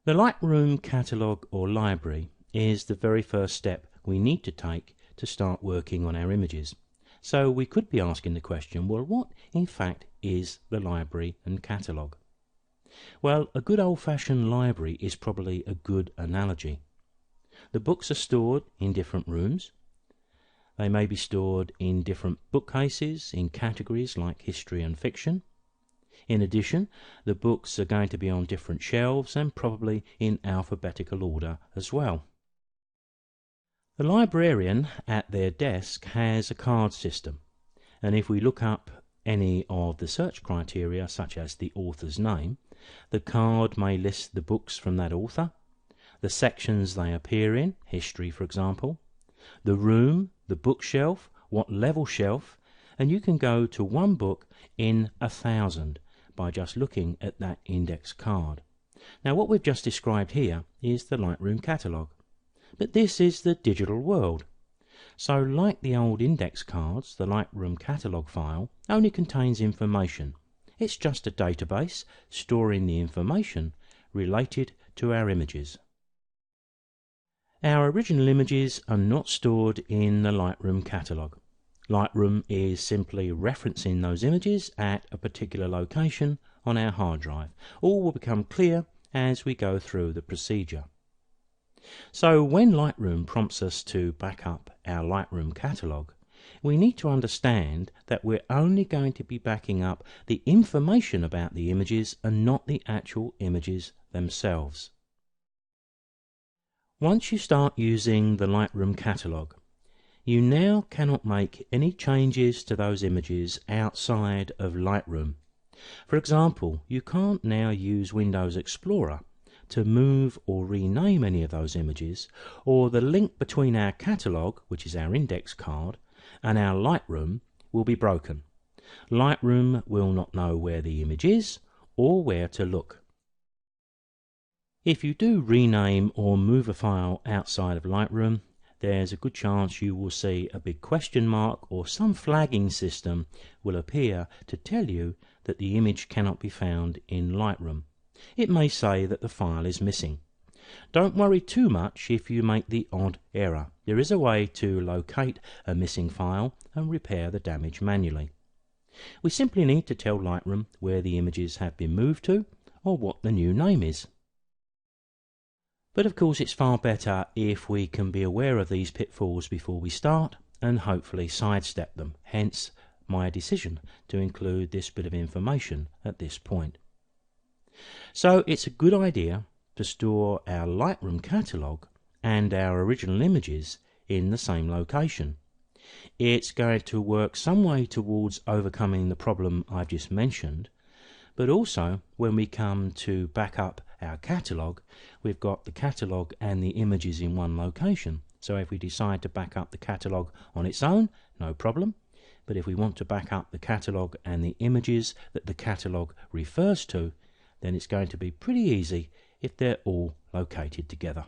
The Lightroom Catalogue or library is the very first step we need to take to start working on our images. So we could be asking the question, well, what in fact is the library and catalogue? Well, a good old-fashioned library is probably a good analogy. The books are stored in different rooms. They may be stored in different bookcases in categories like history and fiction. In addition, the books are going to be on different shelves and probably in alphabetical order as well. The librarian at their desk has a card system, and if we look up any of the search criteria such as the author's name, the card may list the books from that author, the sections they appear in, history for example, the room, the bookshelf, what level shelf, and you can go to one book in 1,000 by just looking at that index card. Now what we've just described here is the Lightroom catalogue, but this is the digital world. So like the old index cards, the Lightroom catalogue file only contains information. It's just a database storing the information related to our images. Our original images are not stored in the Lightroom catalogue. Lightroom is simply referencing those images at a particular location on our hard drive. All will become clear as we go through the procedure. So when Lightroom prompts us to back up our Lightroom catalogue, we need to understand that we're only going to be backing up the information about the images and not the actual images themselves. Once you start using the Lightroom catalogue, you now cannot make any changes to those images outside of Lightroom. For example, you can't now use Windows Explorer to move or rename any of those images, or the link between our catalogue, which is our index card, and our Lightroom will be broken. Lightroom will not know where the image is or where to look. If you do rename or move a file outside of Lightroom, there's a good chance you will see a big question mark or some flagging system will appear to tell you that the image cannot be found in Lightroom. It may say that the file is missing. Don't worry too much if you make the odd error. There is a way to locate a missing file and repair the damage manually. We simply need to tell Lightroom where the images have been moved to or what the new name is. But of course it's far better if we can be aware of these pitfalls before we start and hopefully sidestep them, hence my decision to include this bit of information at this point. So it's a good idea to store our Lightroom catalogue and our original images in the same location. It's going to work some way towards overcoming the problem I've just mentioned, but also when we come to back up our catalogue, we've got the catalogue and the images in one location. So if we decide to back up the catalogue on its own, no problem. But if we want to back up the catalogue and the images that the catalogue refers to, then it's going to be pretty easy if they're all located together.